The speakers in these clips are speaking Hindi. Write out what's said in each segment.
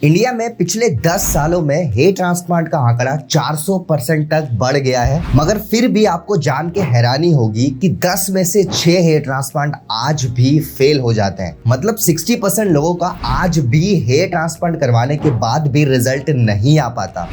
इंडिया में पिछले 10 सालों में हेयर ट्रांसप्लांट का आंकड़ा 400% तक बढ़ गया है, मगर फिर भी आपको जान के हैरानी होगी कि 10 में से 6 हेयर ट्रांसप्लांट आज भी फेल हो जाते हैं। मतलब 60% लोगों का आज भी हेयर ट्रांसप्लांट करवाने के बाद भी रिजल्ट नहीं आ पाता।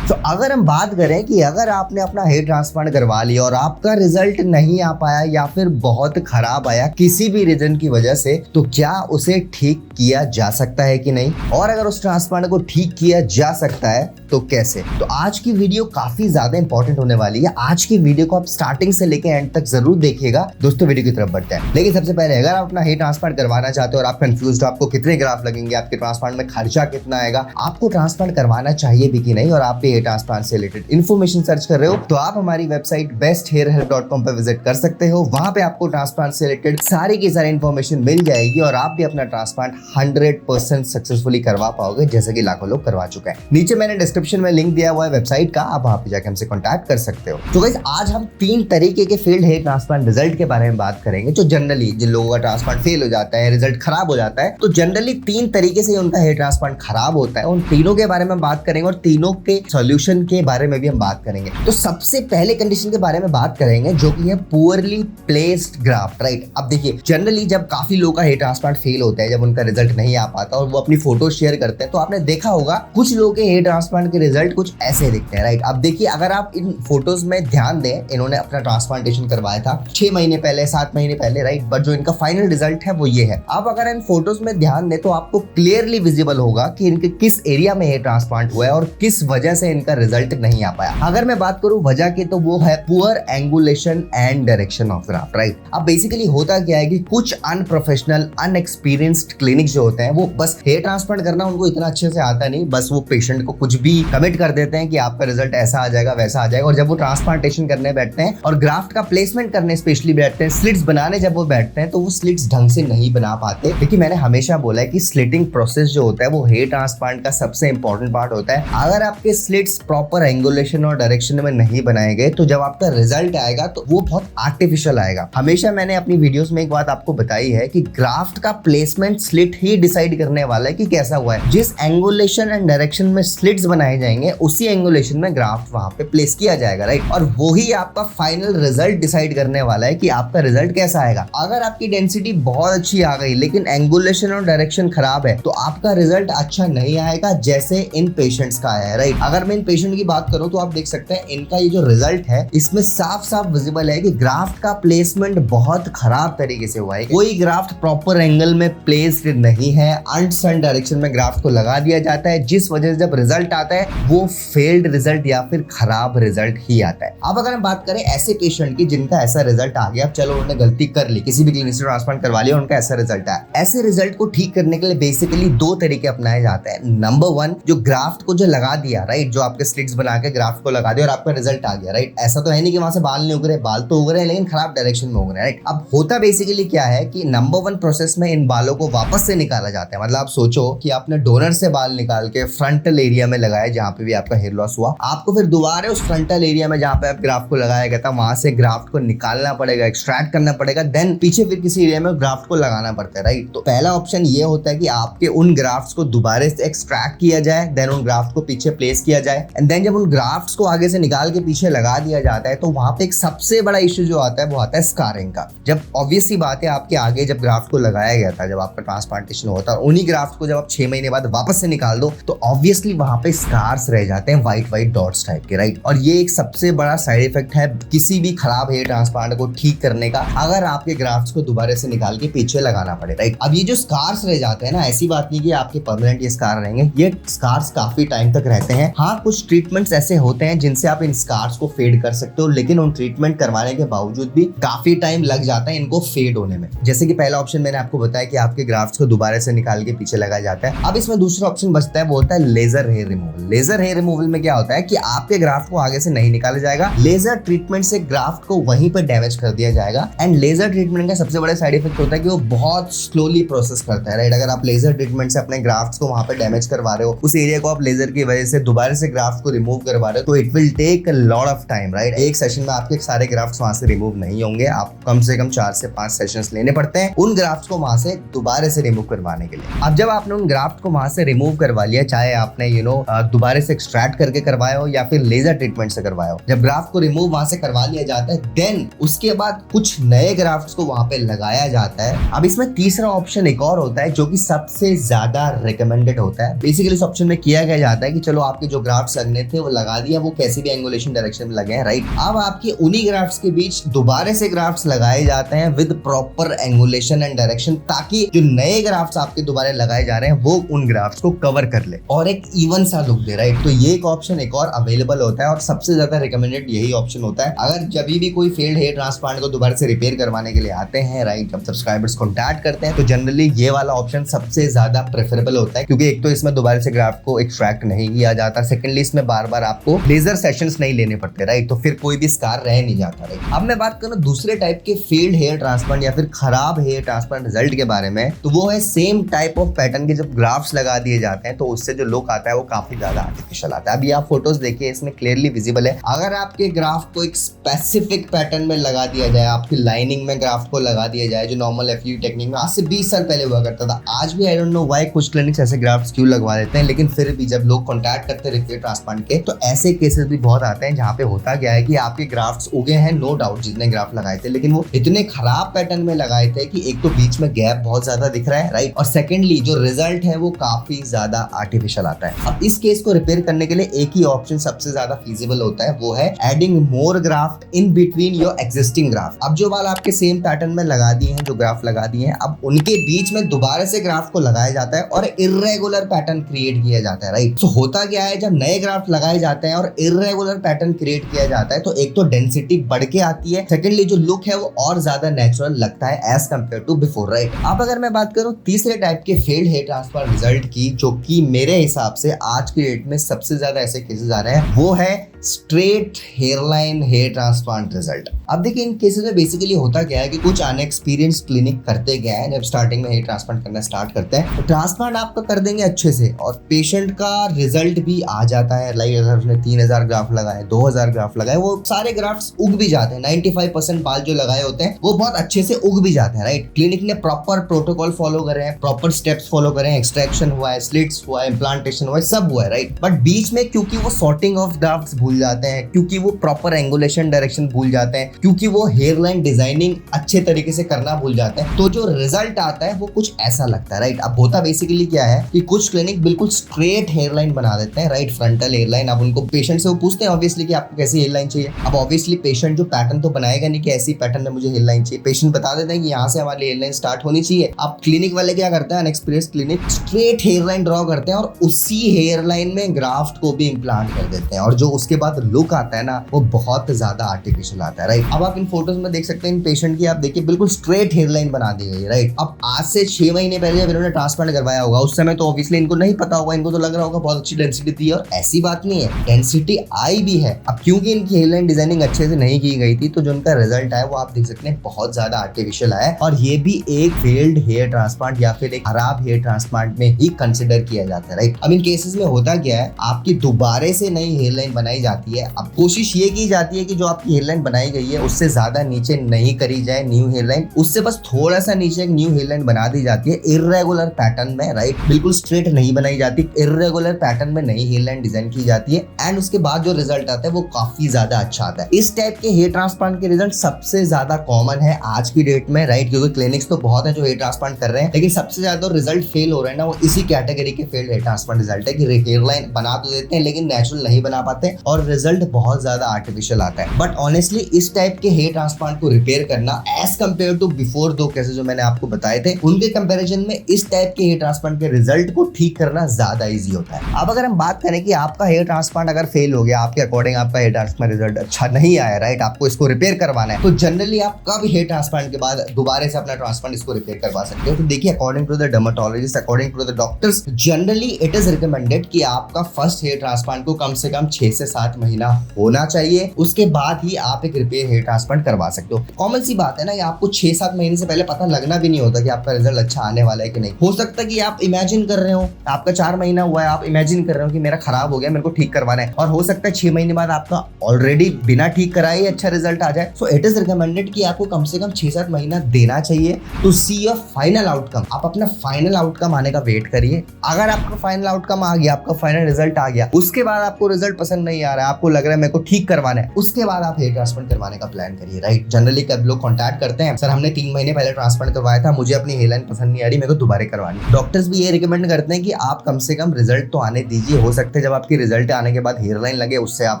तो अगर हम बात करें कि अगर आपने अपना हेयर ट्रांसप्लांट करवा लिया और आपका रिजल्ट नहीं आ पाया या फिर बहुत खराब आया किसी भी रीजन की वजह से, तो क्या उसे ठीक किया जा सकता है कि नहीं, और अगर उस ट्रांसप्लांट को ठीक किया जा सकता है तो कैसे। तो आज की वीडियो काफी ज्यादा इंपॉर्टेंट होने वाली है। आज की वीडियो को आप स्टार्टिंग से लेकर एंड तक जरूर देखिएगा। दोस्तों वीडियो की तरफ बढ़ते हैं, लेकिन सबसे पहले अगर आप अपना हेयर ट्रांसप्लांट करवाना चाहते हो और आप कंफ्यूज हो आपको कितने ग्राफ लगेंगे, आपके ट्रांसप्लांट में खर्चा कितना आएगा, आपको ट्रांसप्लांट करवाना चाहिए भी कि नहीं, और आप भी ट्रांसप्लांट से रिलेटेड इन्फॉर्मेशन सर्च कर रहे हो, तो आप हमारी वेबसाइट besthairhelp.com पर विजिट कर सकते हो। वहां पे आपको ट्रांसप्लांट से रिलेटेड सारी की सारी इन्फॉर्मेशन मिल जाएगी और आप भी अपना ट्रांसप्लांट 100% सक्सेसफुली करवा पाओगे, जैसे कि लाखों लोग करवा चुके हैं। नीचे मैंने डिस्क्रिप्शन में लिंक दिया हुआ है वेबसाइट का, आप वहां पे जाकर हमसे कॉन्टैक्ट कर सकते हो। तो गाइस आज हम 3 तरीके के फेल्ड हेयर ट्रांसप्लांट रिजल्ट के बारे में बात करेंगे, जो जनरली जिन लोगों का ट्रांसप्लांट फेल हो जाता है, रिजल्ट खराब हो जाता है, तो जनरली 3 तरीके से उनका हेयर ट्रांसप्लांट खराब होता है। उन तीनों के बारे में बात करेंगे और तीनों के सॉल्यूशन के बारे में भी हम बात करेंगे। तो सबसे पहले कंडीशन के बारे में बात करेंगे जो कि है पुअरली प्लेस्ड ग्राफ्ट, राइट। अब देखिए जनरली जब काफी लोगों का हेयर ट्रांसप्लांट फेल होता है, जब उनका रिजल्ट नहीं आ पाता और वो अपनी फोटो शेयर करते हैं, तो आपने देखा होगा कुछ लोगों के हेयर ट्रांसप्लांट के रिजल्ट कुछ ऐसे दिखते हैं, राइट। अब देखिए अगर आप इन फोटोज में ध्यान दें, इन्होंने अपना ट्रांसप्लांटेशन करवाया था 6 महीने पहले, 7 महीने पहले, राइट, बट जो इनका फाइनल रिजल्ट है वो ये है। अब अगर इन फोटोज में ध्यान दें तो आपको क्लियरली विजिबल होगा कि इनके किस एरिया में हेयर ट्रांसप्लांट हुआ है और किस वजह से इनका रिजल्ट नहीं आ पाया। अगर मैं बात करूं वजह की, तो वो है poor angulation and direction of graft, right. अब बेसिकली होता क्या है कि कुछ अनप्रोफेशनल अनएक्सपीरियंस्ड क्लिनिक जो होते हैं, वो बस हेयर ट्रांसप्लांट करना उनको इतना अच्छे से आता नहीं, बस वो पेशेंट को कुछ भी कमिट कर देते हैं कि आपका रिजल्ट ऐसा आ जाएगा वैसा आ जाएगा, और जब वो ट्रांसप्लांटेशन करने बैठते हैं और ग्राफ्ट का प्लेसमेंट करने स्पेशली बैठते हैं, स्लिट्स बनाने जब वो बैठते हैं, तो वो स्लिट्स ढंग से नहीं बना पाते। क्योंकि मैंने हमेशा बोला है कि स्लिटिंग प्रोसेस जो होता है वो हेयर ट्रांसप्लांट का सबसे इंपॉर्टेंट पार्ट होता है। अगर आपके स्लिट्स प्रॉपर एंगुलेशन और डायरेक्शन में नहीं बनाए गए, तो जब आपका रिजल्ट आएगा तो वो बहुत आर्टिफिशियल आएगा। हमेशा मैंने अपनी वीडियोस में एक बात आपको बताई है कि ग्राफ्ट का प्लेसमेंट स्लिट ही डिसाइड करने वाला है कि कैसा हुआ है। जिस एंगुलेशन एंड डायरेक्शन में स्लिट्स बनाए जाएंगे, उसी एंगुलेशन में ग्राफ्ट वहां पे प्लेस किया जाएगा, राइट। और वही आपका फाइनल रिजल्ट डिसाइड करने वाला है कि आपका रिजल्ट कैसा आएगा। अगर आपकी डेंसिटी बहुत अच्छी आ गई लेकिन एंगुलेशन और डायरेक्शन खराब है, तो आपका रिजल्ट अच्छा नहीं आएगा, जैसे इन पेशेंट्स का आया है, राइट। अगर मैं इन पेशेंट की बात करूं तो आप देख सकते हैं इनका ये जो रिजल्ट है इसमें साफ साफ विजिबल है कि ग्राफ्ट का प्लेसमेंट बहुत खराब तरीके से हुआ है। कोई ग्राफ्ट प्रॉपर एंगल में प्लेस्ड नहीं है, अनसन डायरेक्शन में ग्राफ्ट को लगा दिया जाता है, जिस वजह से जब रिजल्ट आता है वो फेल्ड रिजल्ट या फिर खराब रिजल्ट ही आता है। अब अगर हम बात करें ऐसे पेशेंट की जिनका ऐसा रिजल्ट आ गया, चलो उन्होंने गलती कर ली, किसी भी क्लिनिक से ट्रांसप्लांट करवा लिया, उनका ऐसा रिजल्ट आया, ऐसे रिजल्ट को ठीक करने के लिए बेसिकली 2 तरीके अपनाए जाते हैं। नंबर 1, जो ग्राफ्ट को जो लगा दिया, राइट, जो आपके स्लिट्स बना के ग्राफ्ट को लगा दिया और आपका रिजल्ट आ गया, राइट। ऐसा तो है नहीं कि वहां से बाल नहीं उग रहे, बाल तो उग रहे हैं लेकिन खराब डायरेक्शन में उग रहे हैं, राइट। अब होता बेसिकली क्या है कि नंबर 1 प्रोसेस में इन बालों को वापस से निकाला जाता है। मतलब आप सोचो कि आपने डोनर से बाल निकाल के फ्रंटल एरिया में लगाया जहां पे भी आपका हेयर लॉस हुआ, आपको फिर दोबारा उस फ्रंटल एरिया में जहां पे आप ग्राफ्ट को लगाया गया था वहां से ग्राफ्ट को निकालना पड़ेगा, एक्सट्रैक्ट करना पड़ेगा, देन पीछे फिर किसी एरिया में ग्राफ्ट को लगाना पड़ता है, राइट। तो पहला ऑप्शन ये होता है कि आपके उन ग्राफ्ट्स को दोबारा से एक्सट्रैक्ट किया जाए, देन उन ग्राफ्ट को पीछे प्लेस किया जाए, एंड देन जब उन ग्राफ्ट्स को आगे से निकाल के पीछे लगा दिया जाता है, तो वहां पे एक सबसे बड़ा इश्यू जो आता है वो आता है स्कारिंग का। जब ऑब्वियस सी बात है आपके आगे जब ग्राफ्ट को लगाया गया था, जब आपका ट्रांसप्लांटेशन होता है, उन्हीं ग्राफ्ट को जब आप 6 महीने बाद वापस से निकाल दो, तो ऑब्वियसली वहां पे स्कार्स रह जाते हैं, व्हाइट डॉट्स टाइप के, राइट। और ये एक सबसे बड़ा साइड इफेक्ट है किसी भी खराब हेयर ट्रांसप्लांट को ठीक करने का, अगर आपके ग्राफ्ट्स को दोबारा से निकाल के पीछे लगाना पड़े, राइट। अब ये जो स्कार्स रह जाते हैं ना, ऐसी बात नहीं कि आपके परमानेंट ये स्कार रहेंगे, ये स्कार्स काफी टाइम तक रहते हैं। हाँ, कुछ ट्रीटमेंट्स ऐसे होते हैं जिनसे आप इन स्कार्स को फेड कर सकते हो, लेकिन उन ट्रीटमेंट करवाने के बावजूद भी काफी टाइम लग जाता है इनको फेड होने में। जैसे कि पहला ऑप्शन मैंने आपको बताया कि आपके ग्राफ्ट्स को दोबारा से निकाल के पीछे लगाया जाता है। अब इसमें दूसरा ऑप्शन बचता है, वो होता है laser hair removal. Laser hair removal में क्या होता है कि आपके ग्राफ्ट को आगे से नहीं निकाला जाएगा, लेजर ट्रीटमेंट से ग्राफ्ट को वहीं पर डैमेज कर दिया जाएगा। एंड लेजर ट्रीटमेंट का सबसे बड़ा साइड इफेक्ट होता है कि वो बहुत स्लोली प्रोसेस करता है, राइट। अगर आप लेजर ट्रीटमेंट से अपने ग्राफ्ट्स को वहां पर डैमेज करवा रहे हो, उस एरिया को आप लेजर की वजह से दोबारा से ग्राफ्ट को रिमूव करवा रहे हो तो it will take a lot of time, right. एक सेशन में आपके सारे ग्राफ्ट्स वहां से रिमूव नहीं होंगे, आपको कम से कम 4 से 5 सेशंस लेने पड़ते हैं उन ग्राफ्ट्स को वहां से दोबारा से रिमूव करवाने के लिए। अब जब आपने उन ग्राफ्ट को वहां से रिमूव करवा लिया, चाहे आपने दोबारा से एक्सट्रैक्ट करके करवाया हो या फिर लेजर ट्रीटमेंट से करवाया हो, जब ग्राफ्ट को रिमूव वहां से करवा लिया जाता है देन उसके बाद कुछ नए ग्राफ्ट्स को वहां पे लगाया जाता है। अब इसमें तीसरा ऑप्शन एक और होता है जो कि सबसे ज्यादा रिकमेंडेड होता है। बेसिकली इस ऑप्शन में किया गया जाता है कि चलो आपके जो ग्राफ्ट्स लगने थे वो लगा दिया, वो कैसी भी एंगुलेशन डायरेक्शन में लगे हैं, राइट। अब आपके उन्हीं ग्राफ्ट्स के बीच दोबारा से ग्राफ्ट्स लगाए जाते हैं with proper angulation and direction, ताकि जो नए ग्राफ्ट्स आपके दोबारा लगाए जा रहे हैं वो उन ग्राफ्ट्स को कवर कर ले और एक इवन सा लुक दे, राइट। तो ये एक ऑप्शन एक और अवेलेबल होता है और सबसे ज्यादा रिकमेंडेड यही ऑप्शन होता है अगर जब भी कोई फेल्ड हेयर ट्रांसप्लांट को दोबारा से रिपेयर करवाने के लिए आते हैं, राइट। जब सब्सक्राइबर्स कॉन्टैक्ट करते हैं तो जनरली ये वाला ऑप्शन सबसे ज्यादा प्रेफरेबल होता है, क्योंकि एक तो इसमें दोबारा से ग्राफ्ट को एक्सट्रैक्ट नहीं किया जाता, सेकेंडली इसमें बार बार आपको लेजर सेशंस नहीं लेने पड़ते, राइट। तो फिर कोई भी स्कार रह नहीं जाता, राइट। अब मैं बात करूं दूसरे टाइप के फेल्ड हेयर ट्रांसप्लांट या फिर खराब हेयर ट्रांसप्लांट रिजल्ट के बारे में, तो वो है सेम टाइप ऑफ पैटर्न के जब ग्राफ्ट्स लगा दिए जाते हैं तो उससे जो लुक आता है वो काफी ज्यादा आर्टिफिशियल आता है। अभी आप फोटोज देखिए, इसमें क्लियरली विजिबल है। अगर आपके ग्राफ्ट को एक स्पेसिफिक पैटर्न में लगा दिया जाए, आपकी लाइनिंग में ग्राफ्ट को लगा दिया जाए जो नॉर्मल एफयू टेक्निक में आज से 20 साल पहले हुआ करता था, आज भी आई डोंट नो व्हाई कुछ क्लिनिक्स ऐसे ग्राफ्ट्स क्यों लगवा देते हैं, लेकिन फिर भी जब लोग कॉन्टैक्ट करते हैं रिपेयर ट्रांसप्लांट के तो ऐसे केसेस भी बहुत आते हैं जहां पे होता क्या है कि आपके ग्राफ्ट्स उगे हैं, नो डाउट, जितने ग्राफ्ट लगाए थे, लेकिन वो इतने खराब पैटर्न में लगाए थे कि एक तो बीच में गैप बहुत ज्यादा दिख रहा है, राइट, और सेकेंडली जो रिजल्ट है वो काफी ज्यादा आर्टिफिशियल आता है। अब इस केस को रिपेयर करने के लिए एक ही ऑप्शन सबसे ज्यादा फीजिबल होता है, वो है adding more graft in between your existing graft. अब जो वाला आपके सेम पैटर्न में लगा दिए हैं, जो ग्राफ्ट लगा दिए हैं, अब उनके बीच में दोबारा से ग्राफ्ट को लगाया जाता है और इर्रेगुलर पैटर्न क्रिएट किया जाता है, राइट। तो होता क्या है, जब नए ग्राफ्ट लगाए जाते हैं और इर्रेगुलर पैटर्न क्रिएट किया जाता है तो एक तो डेंसिटी बढ़ के आती है, सेकेंडली जो लुक है वो और ज्यादा नेचुरल लगता है as compare to before, right. अब अगर मैं बात करूं तीसरे टाइप के फेल्ड हेयर ट्रांसप्लांट रिजल्ट की, जो कि मेरे हिसाब से आज की डेट में सबसे ज्यादा ऐसे केसेस आ रहे हैं, वो है straight hairline hair transplant result. अब देखिए इन केसेस में बेसिकली होता क्या है कि कुछ अनएक्सपीरियंस क्लिनिक करते गए हैं, जब स्टार्टिंग में हेयर ट्रांसप्लांट करना स्टार्ट करते हैं तो ट्रांसप्लांट आपका कर देंगे अच्छे से और पेशेंट का रिजल्ट भी आ जाता है। लाइक अगर उसने 3000 ग्राफ्ट लगाए, 2000 ग्राफ्ट लगाए, वो सारे ग्राफ्ट उग भी जाते हैं, 95% बाल जो लगाए होते हैं वो बहुत अच्छे से उग भी जाते हैं, राइट। क्लिनिक ने प्रॉपर प्रोटोकॉल फॉलो करे हैं, प्रॉपर स्टेप्स फॉलो करे हैं, एक्सट्रैक्शन हुआ है, स्लिट्स हुआ है, इम्प्लांटेशन हुआ है, सब हुआ है, राइट। बट बीच में क्योंकि वो सॉर्टिंग ऑफ ग्राफ्ट भूल जाते हैं, क्योंकि वो प्रॉपर एंगुलेशन डायरेक्शन भूल जाते हैं, क्योंकि वो हेयरलाइन डिजाइनिंग अच्छे तरीके से करना भूल जाते हैं, तो जो रिजल्ट आता है वो कुछ ऐसा लगता है, राइट। अब होता बेसिकली क्या है कि कुछ क्लिनिक बिल्कुल स्ट्रेट हेयरलाइन बना देते हैं, राइट, फ्रंटल हेयरलाइन। अब उनको पेशेंट से वो पूछते हैं ऑब्वियसली कि आपको कैसी हेयरलाइन चाहिए। अब ऑब्वियसली पेशेंट जो पैटर्न तो बनाएगा नहीं कि ऐसी पैटर्न में मुझे हेयरलाइन चाहिए, पेशेंट बता देते हैं कि यहाँ से हमारी हेयरलाइन स्टार्ट होनी चाहिए। अब क्लिनिक वाले क्या करते हैं, अनएक्सपीरियंस क्लिनिक स्ट्रेट हेयरलाइन ड्रॉ करते हैं और उसी हेयरलाइन में ग्राफ्ट को भी इम्प्लांट कर देते हैं और जो उसके बाद लुक आता है ना वो बहुत ज्यादा आर्टिफिशियल आता है, राइट। अब आप इन फोटोज में देख सकते हैं इन पेशेंट की, आप देखिए बिल्कुल स्ट्रेट हेयरलाइन बना दी गई है, राइट। अब आज से 6 महीने पहले जब इन्होंने ट्रांसप्लांट करवाया होगा उस समय तो ऑब्वियसली इनको नहीं पता होगा, इनको तो लग रहा होगा बहुत अच्छी डेंसिटी थी, और ऐसी बात नहीं है, डेंसिटी आई भी है। अब क्योंकि इनकी हेयरलाइन डिजाइनिंग अच्छे से नहीं की गई थी तो जो उनका रिजल्ट आया वो आप देख सकते हैं बहुत ज्यादा आर्टिफिशियल आया, और ये भी एक फेल्ड हेयर ट्रांसप्लांट या फिर एक खराब हेयर ट्रांसप्लांट में ही कंसिडर किया जाता है, राइट। अब इन केसेस में होता क्या है, आपकी दोबारा से नई हेयरलाइन बनाई जाती है। अब कोशिश ये की जाती है कि जो आपकी हेयरलाइन बनाई गई है उससे ज्यादा नीचे नहीं करी जाए न्यू हेयरलाइन, उससे बस थोड़ा सा नीचे एक न्यू हेयरलाइन बना दी जाती है इर्रेगुलर पैटर्न में, राइट। बिल्कुल स्ट्रेट नहीं बनाई जाती, इर्रेगुलर पैटर्न में नई हेयरलाइन डिजाइन की जाती है एंड उसके बाद जो रिजल्ट आता है वो काफी ज्यादा अच्छा आता है। इस टाइप के हेयर ट्रांसप्लांट के रिजल्ट सबसे ज्यादा कॉमन है आज की डेट में, राइट, क्योंकि क्लिनिक्स तो बहुत है जो हेयर ट्रांसप्लांट कर रहे हैं, लेकिन सबसे ज्यादा रिजल्ट फेल हो रहे हैं ना वो इसी कैटेगरी के फेल्ड हेयर ट्रांसप्लांट रिजल्ट है कि हेयरलाइन बना तो देते हैं लेकिन नेचुरल नहीं बना पाते और रिजल्ट बहुत ज्यादा आर्टिफिशियल आता है। बट ऑनेस्टली इस टाइप के हेयर ट्रांसप्लांट को रिपेयर करना एज कंपेयर टू बिफोर दो केसेस जो मैंने आपको बताए थे उनके कंपैरिजन में इस टाइप के हेयर ट्रांसप्लांट के रिजल्ट को ठीक करना ज्यादा इजी होता है। अब अगर हम बात करें कि आपका हेयर ट्रांसप्लांट अगर फेल हो गया, आपके अकॉर्डिंग आपका हेयर ट्रांसप्लांट रिजल्ट अच्छा नहीं आया, राइट, आपको इसको रिपेयर करवाना है, तो जनरली आप कब हेयर ट्रांसप्लांट के बाद दोबारा से अपना ट्रांसप्लांट इसको रिपेयर करवा सकते हो। तो देखिए according to the dermatologist, according to the doctors, generally it is recommended कि आपका फर्स्ट हेयर ट्रांसप्लांट को कम से कम 6 से 7 8 महीना होना चाहिए, उसके बाद ही आप एक रिपेयर हेयर ट्रांसप्लांट करवा सकते हो। कॉमन सी बात है ना, ये आपको 6-7 महीने से पहले पता लगना भी नहीं होता कि आपका रिजल्ट अच्छा आने वाला है कि नहीं। हो सकता है कि आप इमेजिन कर रहे हो, आपका 4 महीना हुआ है, आप इमेजिन कर रहे हो कि मेरा खराब हो गया, मेरे को ठीक करवाना है, और हो सकता है 6 महीने बाद आपका ऑलरेडी बिना ठीक कराए अच्छा रिजल्ट आ जाए। सो इट इज रिकमेंडेड कि आपको कम से कम 6-7 महीना देना चाहिए to see your final outcome. आप अपना फाइनल आउटकम आने का वेट करिए। अगर आपका फाइनल आउटकम आ गया, आपका फाइनल रिजल्ट आ गया, उसके बाद आपको रिजल्ट पसंद नहीं आ रहा है, आपको लग रहा है मेरे को ठीक करवाना है, उसके बाद आप हेयर ट्रांसप्लांट करवाने का प्लान करिए, राइट। जनरली कब लोग कॉन्टैक्ट करते हैं, सर हमने 3 महीने पहले ट्रांसप्लांट करवाया था, मुझे अपनी हेयरलाइन पसंद नहीं आ रही, मेरे को दोबारा करवानी। डॉक्टर्स भी ये रिकमेंड करते हैं कि आप कम से कम रिजल्ट तो आने दीजिए। हो सकता है जब आपकी रिजल्ट आने के बाद हेयरलाइन लगे उससे आप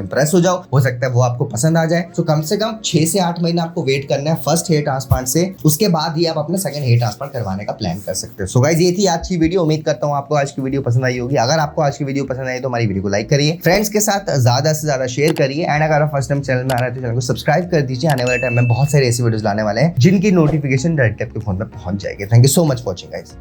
इंप्रेस हो जाओ, हो सकता है वो आपको पसंद आ जाए। तो कम से कम 6 से 8 महीना आपको वेट करना है फर्स्ट हेयर ट्रांसप्लांट से, उसके बाद ही आप अपना सेकंड हेयर ट्रांसप्लांट करवाने का प्लान कर सकते हो। सो गाइस, ये थी आज की वीडियो। उम्मीद करता हूँ आपको आज की वीडियो पसंद आई होगी। अगर आपको आज की वीडियो पसंद आई तो हमारी वीडियो को लाइक करिए, फ्रेंड्स के साथ ज्यादा से ज्यादा शेयर करिए, एंड अगर आप फर्स्ट टाइम चैनल में आ रहे हैं तो चैनल को सब्सक्राइब कर दीजिए। आने वाले टाइम में बहुत सारे ऐसी वीडियोस लाने वाले हैं जिनकी नोटिफिकेशन डायरेक्ट आपके फोन में पहुंच जाएगी। Thank you so much for watching guys.